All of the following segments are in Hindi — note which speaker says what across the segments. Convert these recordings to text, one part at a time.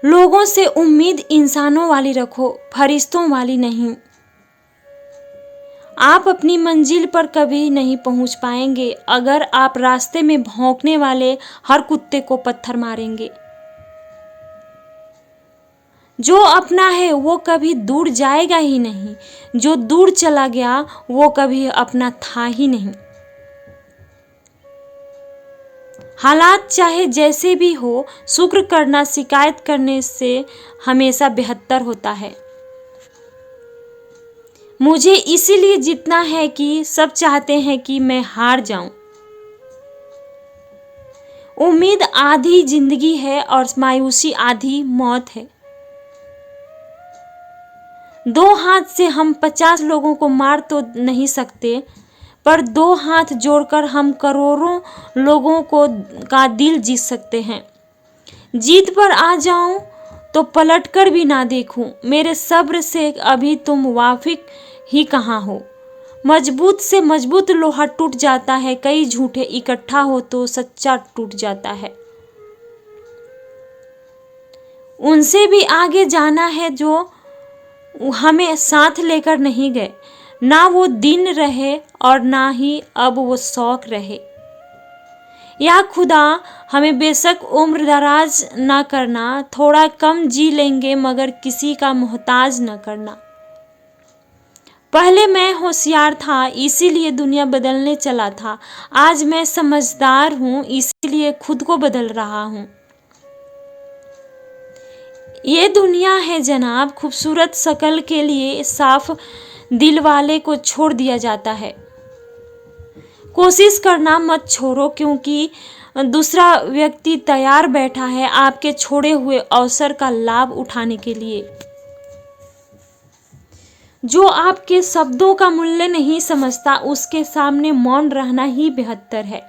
Speaker 1: लोगों से उम्मीद इंसानों वाली रखो, फरिश्तों वाली नहीं। आप अपनी मंजिल पर कभी नहीं पहुंच पाएंगे अगर आप रास्ते में भौंकने वाले हर कुत्ते को पत्थर मारेंगे। जो अपना है वो कभी दूर जाएगा ही नहीं, जो दूर चला गया वो कभी अपना था ही नहीं। हालात चाहे जैसे भी हो, शुक्र करना शिकायत करने से हमेशा बेहतर होता है। मुझे इसीलिए जीतना है कि सब चाहते हैं कि मैं हार जाऊं। उम्मीद आधी जिंदगी है और मायूसी आधी मौत है। 2 हाथ से हम 50 लोगों को मार तो नहीं सकते, पर 2 हाथ जोड़कर हम करोड़ों लोगों का दिल जीत सकते हैं। जीत पर आ जाऊं तो पलटकर भी ना देखूं। मेरे सब्र से अभी तुम वाकिफ ही कहाँ हो। मजबूत से मजबूत लोहा टूट जाता है, कई झूठे इकट्ठा हो तो सच्चा टूट जाता है। उनसे भी आगे जाना है जो हमें साथ लेकर नहीं गए। ना वो दिन रहे और ना ही अब वो शौक रहे। या खुदा हमें बेशक उम्र दराज ना करना, थोड़ा कम जी लेंगे मगर किसी का मोहताज ना करना। पहले मैं होशियार था इसीलिए दुनिया बदलने चला था, आज मैं समझदार हूँ इसीलिए खुद को बदल रहा हूँ। ये दुनिया है जनाब, खूबसूरत शक्ल के लिए साफ दिल वाले को छोड़ दिया जाता है। कोशिश करना मत छोड़ो, क्योंकि दूसरा व्यक्ति तैयार बैठा है आपके छोड़े हुए अवसर का लाभ उठाने के लिए। जो आपके शब्दों का मूल्य नहीं समझता उसके सामने मौन रहना ही बेहतर है।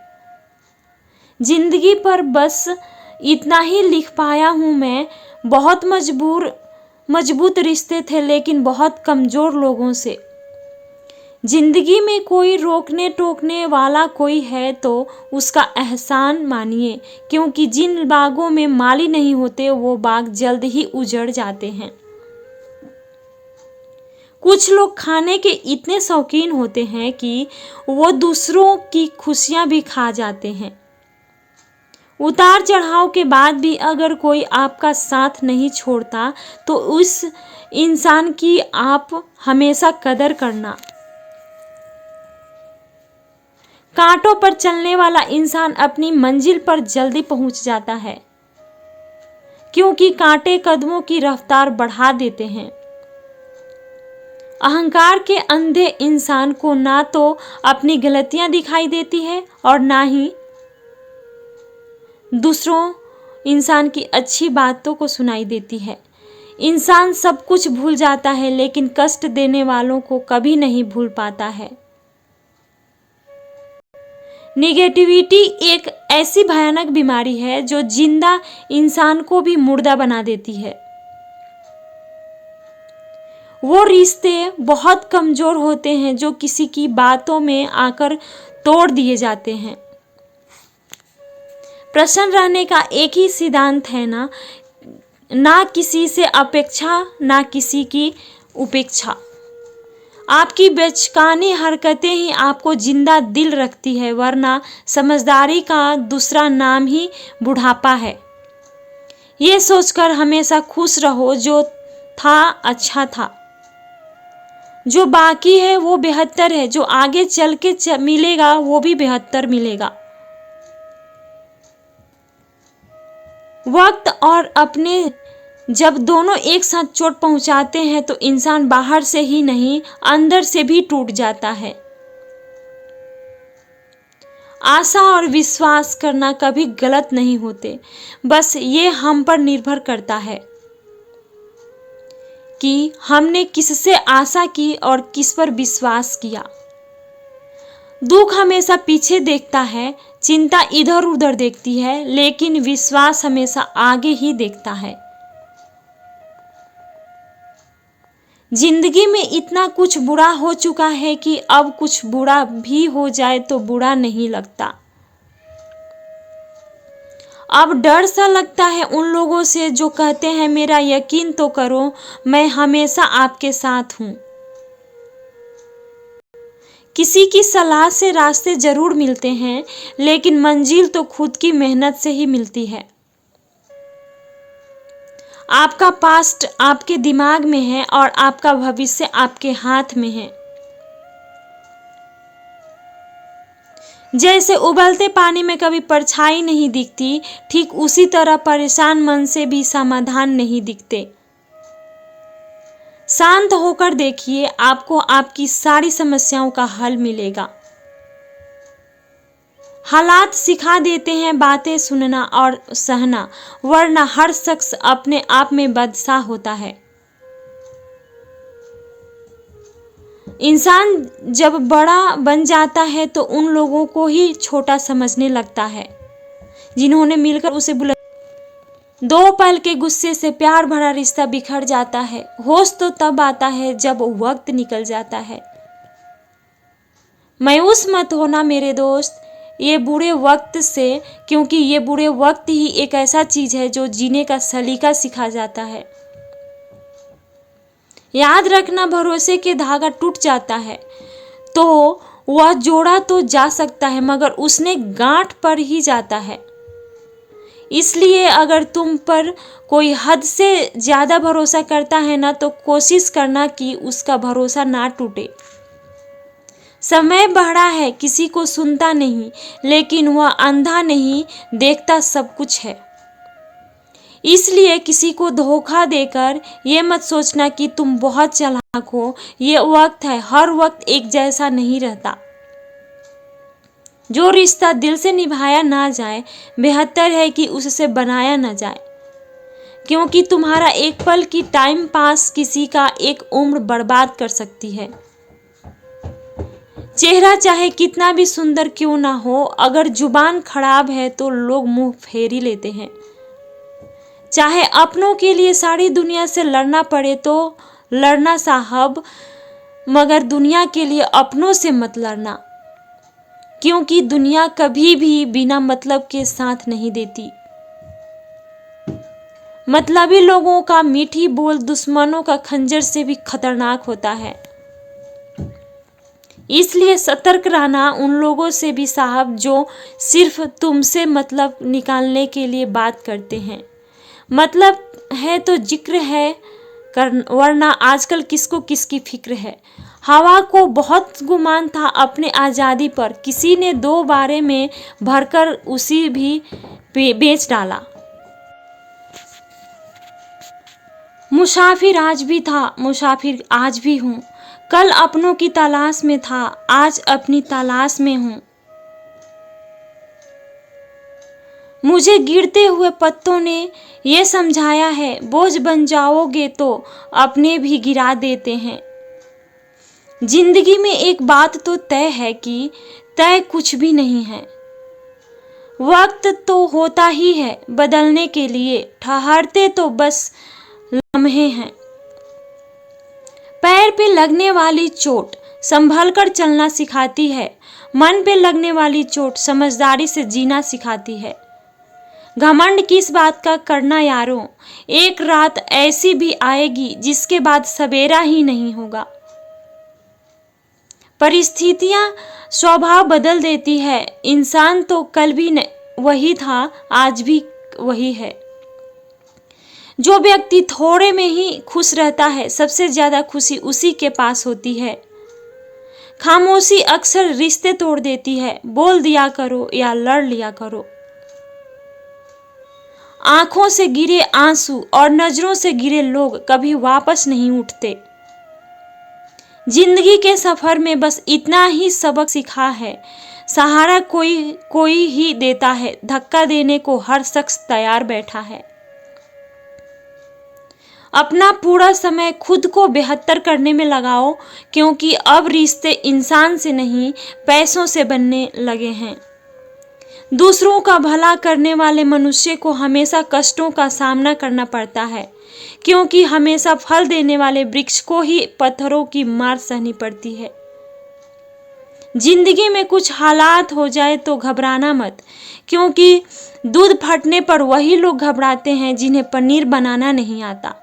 Speaker 1: जिंदगी पर बस इतना ही लिख पाया हूं मैं। बहुत मजबूत रिश्ते थे लेकिन बहुत कमजोर लोगों से। जिंदगी में कोई रोकने टोकने वाला कोई है तो उसका एहसान मानिए, क्योंकि जिन बागों में माली नहीं होते वो बाग जल्द ही उजड़ जाते हैं। कुछ लोग खाने के इतने शौकीन होते हैं कि वो दूसरों की खुशियां भी खा जाते हैं। उतार चढ़ाव के बाद भी अगर कोई आपका साथ नहीं छोड़ता तो उस इंसान की आप हमेशा कदर करना। कांटों पर चलने वाला इंसान अपनी मंजिल पर जल्दी पहुंच जाता है, क्योंकि कांटे कदमों की रफ्तार बढ़ा देते हैं। अहंकार के अंधे इंसान को ना तो अपनी गलतियां दिखाई देती है और ना ही दूसरों इंसान की अच्छी बातों को सुनाई देती है। इंसान सब कुछ भूल जाता है लेकिन कष्ट देने वालों को कभी नहीं भूल पाता है। निगेटिविटी एक ऐसी भयानक बीमारी है जो जिंदा इंसान को भी मुर्दा बना देती है। वो रिश्ते बहुत कमजोर होते हैं जो किसी की बातों में आकर तोड़ दिए जाते हैं। प्रसन्न रहने का एक ही सिद्धांत है, ना किसी से अपेक्षा ना किसी की उपेक्षा। आपकी बेचकानी हरकतें ही आपको जिंदा दिल रखती है, वरना समझदारी का दूसरा नाम ही बुढ़ापा है। ये सोचकर हमेशा खुश रहो जो था अच्छा था, जो बाकी है वो बेहतर है, जो आगे चल के मिलेगा वो भी बेहतर मिलेगा। वक्त और अपने जब दोनों एक साथ चोट पहुंचाते हैं तो इंसान बाहर से ही नहीं अंदर से भी टूट जाता है। आशा और विश्वास करना कभी गलत नहीं होते, बस ये हम पर निर्भर करता है कि हमने किससे आशा की और किस पर विश्वास किया। दुख हमेशा पीछे देखता है, चिंता इधर उधर देखती है, लेकिन विश्वास हमेशा आगे ही देखता है। जिंदगी में इतना कुछ बुरा हो चुका है कि अब कुछ बुरा भी हो जाए तो बुरा नहीं लगता। अब डर सा लगता है उन लोगों से जो कहते हैं मेरा यकीन तो करो, मैं हमेशा आपके साथ हूं। किसी की सलाह से रास्ते जरूर मिलते हैं, लेकिन मंजिल तो खुद की मेहनत से ही मिलती है। आपका पास्ट आपके दिमाग में है और आपका भविष्य आपके हाथ में है। जैसे उबलते पानी में कभी परछाई नहीं दिखती, ठीक उसी तरह परेशान मन से भी समाधान नहीं दिखते। शांत होकर देखिए, आपको आपकी सारी समस्याओं का हल मिलेगा। हालात सिखा देते हैं बातें सुनना और सहना, वरना हर शख्स अपने आप में बादशाह होता है। इंसान जब बड़ा बन जाता है तो उन लोगों को ही छोटा समझने लगता है जिन्होंने मिलकर उसे बुला। 2 पल के गुस्से से प्यार भरा रिश्ता बिखर जाता है। होश तो तब आता है जब वक्त निकल जाता है। मायूस मत होना मेरे दोस्त ये बुरे वक्त से, क्योंकि ये बुरे वक्त ही एक ऐसा चीज है जो जीने का सलीका सिखा जाता है। याद रखना, भरोसे के धागा टूट जाता है तो वह जोड़ा तो जा सकता है, मगर उसने गांठ पर ही जाता है। इसलिए अगर तुम पर कोई हद से ज्यादा भरोसा करता है ना, तो कोशिश करना कि उसका भरोसा ना टूटे। समय बढ़ा है, किसी को सुनता नहीं, लेकिन वह अंधा नहीं, देखता सब कुछ है। इसलिए किसी को धोखा देकर ये मत सोचना कि तुम बहुत चालाक हो। ये वक्त है, हर वक्त एक जैसा नहीं रहता। जो रिश्ता दिल से निभाया ना जाए, बेहतर है कि उससे बनाया ना जाए, क्योंकि तुम्हारा एक पल की टाइम पास किसी का एक उम्र बर्बाद कर सकती है। चेहरा चाहे कितना भी सुंदर क्यों ना हो, अगर जुबान खराब है तो लोग मुंह फेरी लेते हैं। चाहे अपनों के लिए सारी दुनिया से लड़ना पड़े तो लड़ना साहब, मगर दुनिया के लिए अपनों से मत लड़ना, क्योंकि दुनिया कभी भी बिना मतलब के साथ नहीं देती। मतलबी लोगों का मीठी बोल दुश्मनों का खंजर से भी खतरनाक होता है। इसलिए सतर्क रहना उन लोगों से भी साहब जो सिर्फ तुमसे मतलब निकालने के लिए बात करते हैं। मतलब है तो जिक्र है, वरना आजकल किसको किसकी फिक्र है। हवा को बहुत गुमान था अपने आज़ादी पर, किसी ने 2 बारे में भरकर उसी भी बेच डाला। मुसाफिर आज भी था, मुसाफिर आज भी हूँ। कल अपनों की तलाश में था, आज अपनी तलाश में हूँ। मुझे गिरते हुए पत्तों ने ये समझाया है, बोझ बन जाओगे तो अपने भी गिरा देते हैं। जिंदगी में एक बात तो तय है कि तय कुछ भी नहीं है। वक्त तो होता ही है बदलने के लिए, ठहरते तो बस लम्हे हैं। पैर पे लगने वाली चोट संभल कर चलना सिखाती है, मन पे लगने वाली चोट समझदारी से जीना सिखाती है। घमंड किस बात का करना यारों, एक रात ऐसी भी आएगी जिसके बाद सवेरा ही नहीं होगा। परिस्थितियां स्वभाव बदल देती है, इंसान तो कल भी वही था, आज भी वही है। जो व्यक्ति थोड़े में ही खुश रहता है, सबसे ज्यादा खुशी उसी के पास होती है। खामोशी अक्सर रिश्ते तोड़ देती है, बोल दिया करो या लड़ लिया करो। आंखों से गिरे आंसू और नजरों से गिरे लोग कभी वापस नहीं उठते। जिंदगी के सफर में बस इतना ही सबक सीखा है, सहारा कोई ही देता है, धक्का देने को हर शख्स तैयार बैठा है। अपना पूरा समय खुद को बेहतर करने में लगाओ, क्योंकि अब रिश्ते इंसान से नहीं पैसों से बनने लगे हैं। दूसरों का भला करने वाले मनुष्य को हमेशा कष्टों का सामना करना पड़ता है, क्योंकि हमेशा फल देने वाले वृक्ष को ही पत्थरों की मार सहनी पड़ती है। जिंदगी में कुछ हालात हो जाए तो घबराना मत, क्योंकि दूध फटने पर वही लोग घबराते हैं जिन्हें पनीर बनाना नहीं आता।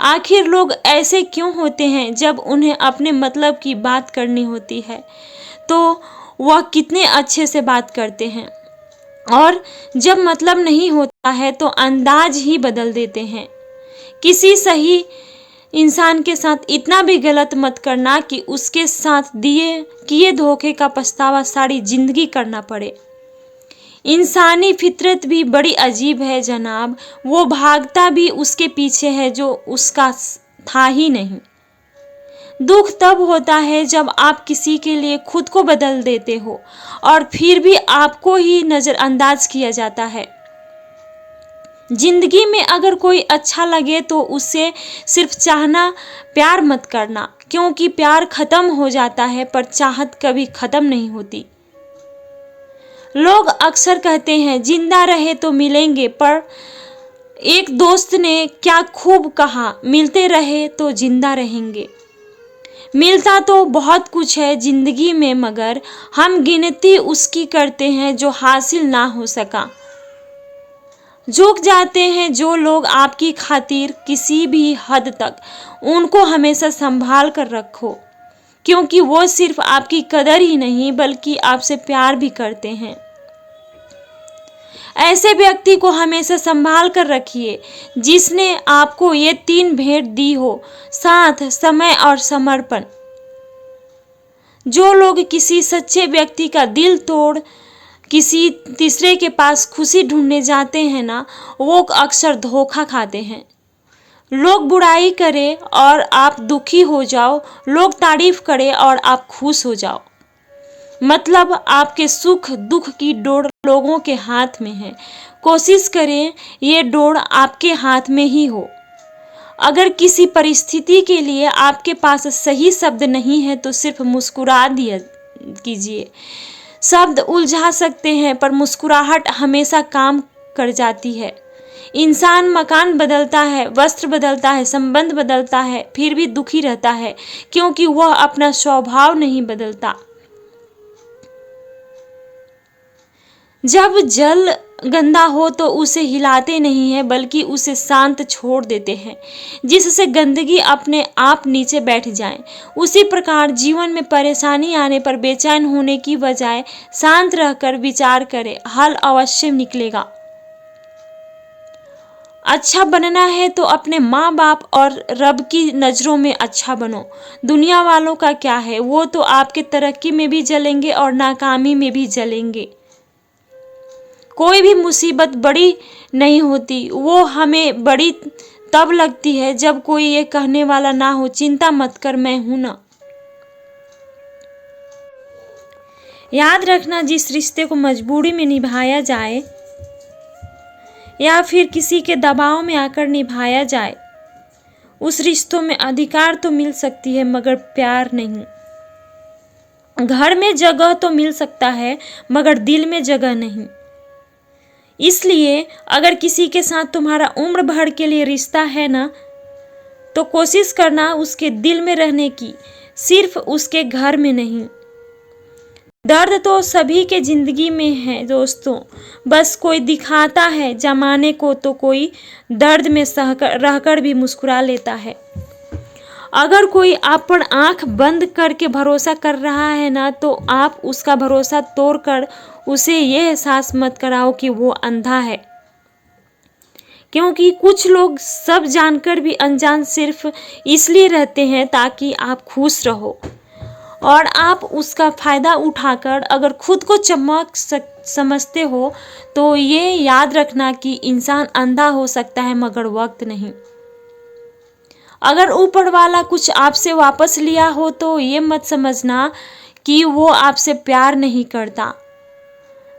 Speaker 1: आखिर लोग ऐसे क्यों होते हैं? जब उन्हें अपने मतलब की बात करनी होती है तो वह कितने अच्छे से बात करते हैं, और जब मतलब नहीं होता है तो अंदाज ही बदल देते हैं। किसी सही इंसान के साथ इतना भी गलत मत करना कि उसके साथ किए धोखे का पछतावा सारी जिंदगी करना पड़े। इंसानी फितरत भी बड़ी अजीब है जनाब, वो भागता भी उसके पीछे है जो उसका था ही नहीं। दुख तब होता है जब आप किसी के लिए खुद को बदल देते हो और फिर भी आपको ही नज़रअंदाज किया जाता है। जिंदगी में अगर कोई अच्छा लगे तो उसे सिर्फ चाहना, प्यार मत करना, क्योंकि प्यार खत्म हो जाता है पर चाहत कभी खत्म नहीं होती। लोग अक्सर कहते हैं जिंदा रहे तो मिलेंगे, पर एक दोस्त ने क्या खूब कहा, मिलते रहे तो जिंदा रहेंगे। मिलता तो बहुत कुछ है जिंदगी में, मगर हम गिनती उसकी करते हैं जो हासिल ना हो सका। झुक जाते हैं जो लोग आपकी खातिर किसी भी हद तक, उनको हमेशा संभाल कर रखो, क्योंकि वो सिर्फ आपकी कदर ही नहीं बल्कि आपसे प्यार भी करते हैं। ऐसे व्यक्ति को हमेशा संभाल कर रखिए जिसने आपको ये 3 भेंट दी हो, साथ, समय और समर्पण। जो लोग किसी सच्चे व्यक्ति का दिल तोड़ किसी तीसरे के पास खुशी ढूंढने जाते हैं ना, वो अक्सर धोखा खाते हैं। लोग बुराई करें और आप दुखी हो जाओ, लोग तारीफ करें और आप खुश हो जाओ। मतलब आपके सुख दुख की डोर लोगों के हाथ में है। कोशिश करें ये डोर आपके हाथ में ही हो। अगर किसी परिस्थिति के लिए आपके पास सही शब्द नहीं है तो सिर्फ मुस्कुरा दिया कीजिए। शब्द उलझा सकते हैं पर मुस्कुराहट हमेशा काम कर जाती है। इंसान मकान बदलता है, वस्त्र बदलता है, संबंध बदलता है, फिर भी दुखी रहता है, क्योंकि वह अपना स्वभाव नहीं बदलता। जब जल गंदा हो तो उसे हिलाते नहीं है बल्कि उसे शांत छोड़ देते हैं, जिससे गंदगी अपने आप नीचे बैठ जाए। उसी प्रकार जीवन में परेशानी आने पर बेचैन होने की बजाय शांत रहकर विचार करें, हल अवश्य निकलेगा। अच्छा बनना है तो अपने माँ बाप और रब की नज़रों में अच्छा बनो। दुनिया वालों का क्या है, वो तो आपके तरक्की में भी जलेंगे और नाकामी में भी जलेंगे। कोई भी मुसीबत बड़ी नहीं होती, वो हमें बड़ी तब लगती है जब कोई ये कहने वाला ना हो, चिंता मत कर, मैं हूं ना। याद रखना, जिस रिश्ते को मजबूरी में निभाया जाए या फिर किसी के दबाव में आकर निभाया जाए, उस रिश्तों में अधिकार तो मिल सकती है मगर प्यार नहीं। घर में जगह तो मिल सकता है मगर दिल में जगह नहीं। इसलिए अगर किसी के साथ तुम्हारा उम्र भर के लिए रिश्ता है ना, तो कोशिश करना उसके दिल में रहने की, सिर्फ उसके घर में नहीं। दर्द तो सभी के जिंदगी में है दोस्तों, बस कोई दिखाता है जमाने को तो कोई दर्द में रहकर भी मुस्कुरा लेता है। अगर कोई आप पर आंख बंद करके भरोसा कर रहा है ना, तो आप उसका भरोसा तोड़कर उसे ये एहसास मत कराओ कि वो अंधा है, क्योंकि कुछ लोग सब जानकर भी अनजान सिर्फ इसलिए रहते हैं ताकि आप खुश रहो, और आप उसका फ़ायदा उठाकर अगर खुद को चमक समझते हो तो ये याद रखना कि इंसान अंधा हो सकता है मगर वक्त नहीं। अगर ऊपर वाला कुछ आपसे वापस लिया हो तो ये मत समझना कि वो आपसे प्यार नहीं करता।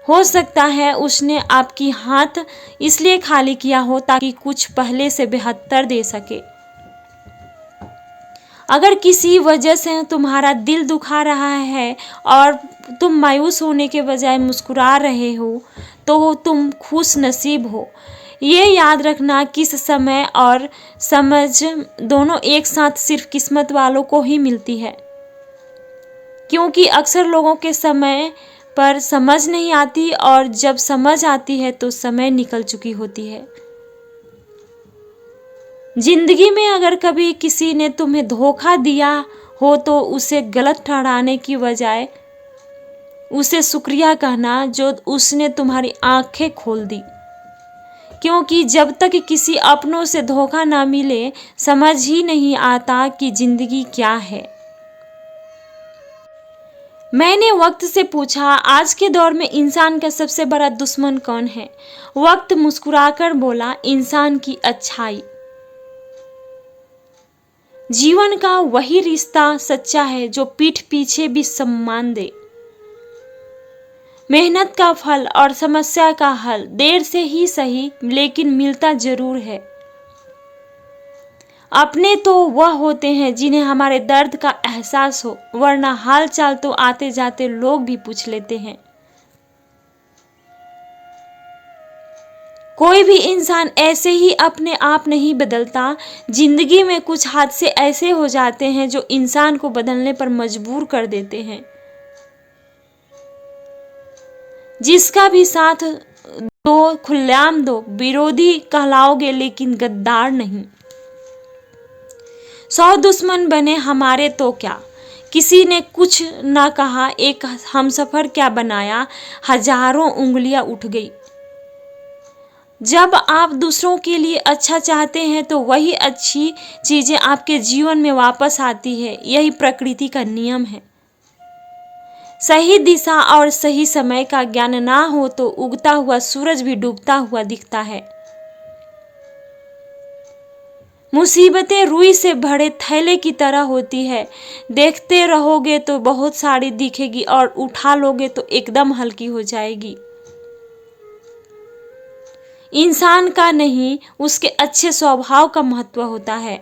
Speaker 1: हो सकता है उसने आपकी हाथ इसलिए खाली किया हो ताकि कुछ पहले से बेहतर दे सके। अगर किसी वजह से तुम्हारा दिल दुखा रहा है और तुम मायूस होने के बजाय मुस्कुरा रहे हो तो तुम खुश नसीब हो। ये याद रखना, किस समय और समझ दोनों एक साथ सिर्फ किस्मत वालों को ही मिलती है। क्योंकि अक्सर लोगों के समय पर समझ नहीं आती और जब समझ आती है तो समय निकल चुकी होती है। जिंदगी में अगर कभी किसी ने तुम्हें धोखा दिया हो तो उसे गलत ठहराने की बजाय उसे शुक्रिया कहना जो उसने तुम्हारी आंखें खोल दी, क्योंकि जब तक किसी अपनों से धोखा ना मिले समझ ही नहीं आता कि जिंदगी क्या है। मैंने वक्त से पूछा, आज के दौर में इंसान का सबसे बड़ा दुश्मन कौन है? वक्त मुस्कुराकर बोला, इंसान की अच्छाई। जीवन का वही रिश्ता सच्चा है जो पीठ पीछे भी सम्मान दे। मेहनत का फल और समस्या का हल देर से ही सही लेकिन मिलता जरूर है। अपने तो वह होते हैं जिन्हें हमारे दर्द का एहसास हो, वरना हाल चाल तो आते जाते लोग भी पूछ लेते हैं। कोई भी इंसान ऐसे ही अपने आप नहीं बदलता। जिंदगी में कुछ हादसे ऐसे हो जाते हैं जो इंसान को बदलने पर मजबूर कर देते हैं। जिसका भी साथ दो खुलेआम दो, विरोधी कहलाओगे लेकिन गद्दार नहीं। 100 दुश्मन बने हमारे तो क्या, किसी ने कुछ ना कहा, एक हमसफर क्या बनाया, हजारों उंगलियां उठ गई। जब आप दूसरों के लिए अच्छा चाहते हैं तो वही अच्छी चीजें आपके जीवन में वापस आती है। यही प्रकृति का नियम है। सही दिशा और सही समय का ज्ञान ना हो तो उगता हुआ सूरज भी डूबता हुआ दिखता है। मुसीबतें रुई से भरे थैले की तरह होती है, देखते रहोगे तो बहुत सारी दिखेगी और उठा लोगे तो एकदम हल्की हो जाएगी। इंसान का नहीं, उसके अच्छे स्वभाव का महत्व होता है।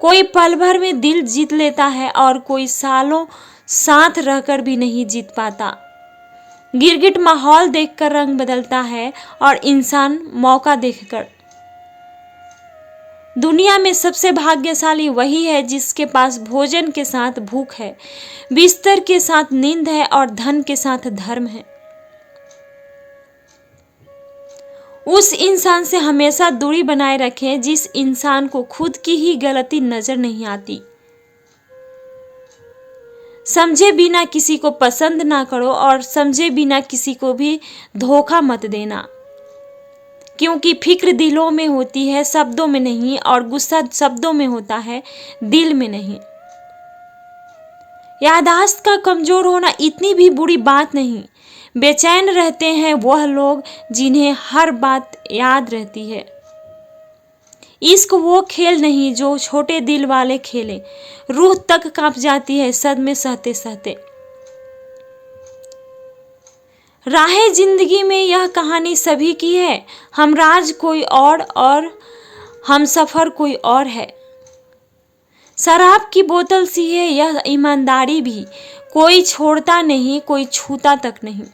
Speaker 1: कोई पल भर में दिल जीत लेता है और कोई सालों साथ रहकर भी नहीं जीत पाता। गिरगिट माहौल देखकर रंग बदलता है और इंसान मौका देखकर। दुनिया में सबसे भाग्यशाली वही है जिसके पास भोजन के साथ भूख है, बिस्तर के साथ नींद है और धन के साथ धर्म है। उस इंसान से हमेशा दूरी बनाए रखें जिस इंसान को खुद की ही गलती नजर नहीं आती। समझे बिना किसी को पसंद ना करो और समझे बिना किसी को भी धोखा मत देना, क्योंकि फिक्र दिलों में होती है, शब्दों में नहीं, और गुस्सा शब्दों में होता है, दिल में नहीं। याददाश्त का कमजोर होना इतनी भी बुरी बात नहीं। बेचैन रहते हैं वह लोग जिन्हें हर बात याद रहती है। इश्क वो खेल नहीं जो छोटे दिल वाले खेले, रूह तक कांप जाती है सदमे सहते सहते। राहे जिंदगी में यह कहानी सभी की है, हमराज कोई और हम सफर कोई और है। शराब की बोतल सी है यह ईमानदारी भी, कोई छोड़ता नहीं, कोई छूता तक नहीं।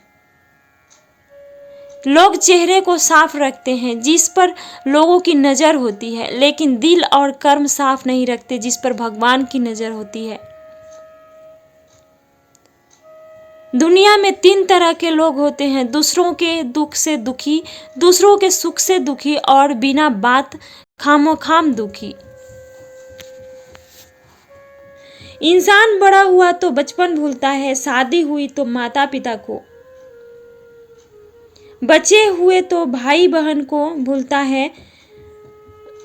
Speaker 1: लोग चेहरे को साफ रखते हैं जिस पर लोगों की नजर होती है, लेकिन दिल और कर्म साफ नहीं रखते जिस पर भगवान की नजर होती है। दुनिया में 3 तरह के लोग होते हैं, दूसरों के दुख से दुखी, दूसरों के सुख से दुखी और बिना बात खामोखाम दुखी। इंसान बड़ा हुआ तो बचपन भूलता है, शादी हुई तो माता पिता को, बचे हुए तो भाई बहन को भूलता है,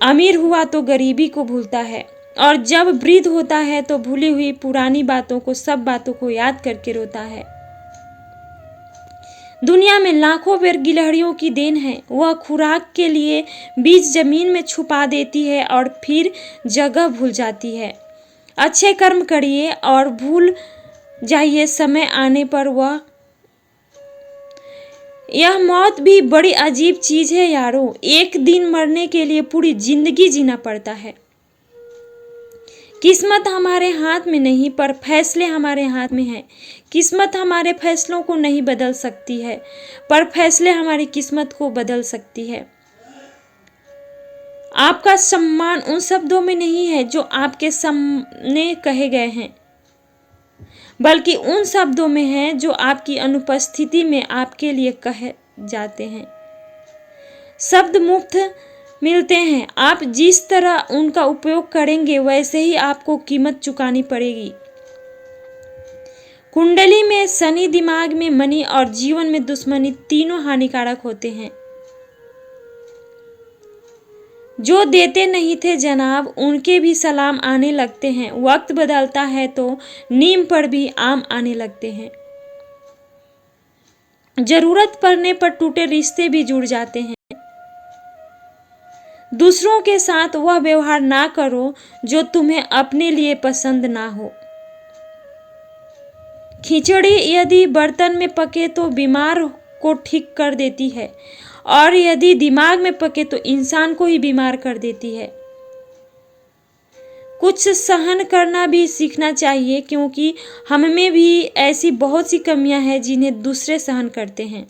Speaker 1: अमीर हुआ तो गरीबी को भूलता है, और जब वृद्ध होता है तो भूली हुई पुरानी बातों को, सब बातों को याद करके रोता है। दुनिया में लाखों बेर गिलहरियों की देन है, वह खुराक के लिए बीज जमीन में छुपा देती है और फिर जगह भूल जाती है। अच्छे कर्म करिए और भूल जाइए, समय आने पर वह। यह मौत भी बड़ी अजीब चीज है यारों, एक दिन मरने के लिए पूरी जिंदगी जीना पड़ता है। किस्मत हमारे हाथ में नहीं पर फैसले हमारे हाथ में हैं। किस्मत हमारे फैसलों को नहीं बदल सकती है पर फैसले हमारी किस्मत को बदल सकती है। आपका सम्मान उन शब्दों में नहीं है जो आपके सामने कहे गए हैं, बल्कि उन शब्दों में है जो आपकी अनुपस्थिति में आपके लिए कहे जाते हैं। शब्द मुफ्त मिलते हैं, आप जिस तरह उनका उपयोग करेंगे वैसे ही आपको कीमत चुकानी पड़ेगी। कुंडली में शनि, दिमाग में मनी और जीवन में दुश्मनी तीनों हानिकारक होते हैं। जो देते नहीं थे जनाब, उनके भी सलाम आने लगते हैं। वक्त बदलता है तो नीम पर भी आम आने लगते हैं। जरूरत पड़ने पर टूटे रिश्ते भी जुड़ जाते हैं। दूसरों के साथ वह व्यवहार ना करो जो तुम्हें अपने लिए पसंद ना हो। खिचड़ी यदि बर्तन में पके तो बीमार को ठीक कर देती है, और यदि दिमाग में पके तो इंसान को ही बीमार कर देती है। कुछ सहन करना भी सीखना चाहिए, क्योंकि हम में भी ऐसी बहुत सी कमियां हैं जिन्हें दूसरे सहन करते हैं।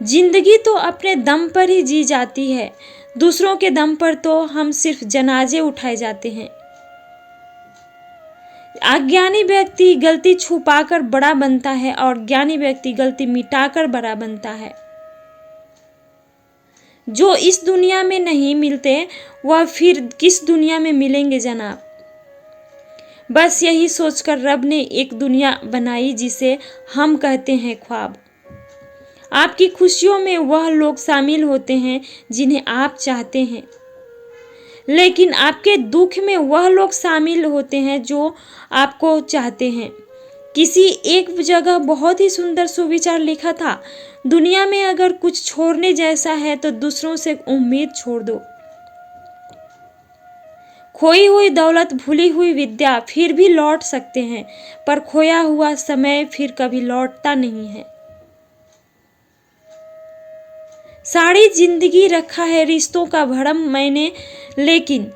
Speaker 1: जिंदगी तो अपने दम पर ही जी जाती है, दूसरों के दम पर तो हम सिर्फ जनाजे उठाए जाते हैं। अज्ञानी व्यक्ति गलती छुपाकर बड़ा बनता है और ज्ञानी व्यक्ति गलती मिटाकर बड़ा बनता है। जो इस दुनिया में नहीं मिलते वह फिर किस दुनिया में मिलेंगे जनाब। बस यही सोचकर रब ने एक दुनिया बनाई जिसे हम कहते हैं ख्वाब। आपकी खुशियों में वह लोग शामिल होते हैं जिन्हें आप चाहते हैं, लेकिन आपके दुख में वह लोग शामिल होते हैं जो आपको चाहते हैं। किसी एक जगह बहुत ही सुंदर सुविचार लिखा था, दुनिया में अगर कुछ छोड़ने जैसा है तो दूसरों से उम्मीद छोड़ दो। खोई हुई दौलत, भूली हुई विद्या फिर भी लौट सकते हैं, पर खोया हुआ समय फिर कभी लौटता नहीं है। सारी जिंदगी रखा है रिश्तों का भरम मैंने, लेकिन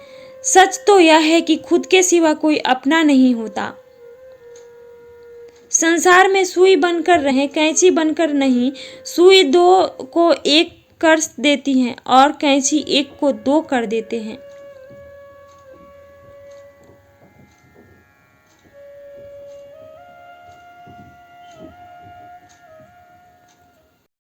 Speaker 1: सच तो यह है कि खुद के सिवा कोई अपना नहीं होता। संसार में सुई बनकर रहें, कैंची बनकर नहीं। सुई दो को एक कर देती है और कैंची एक को दो कर देते हैं।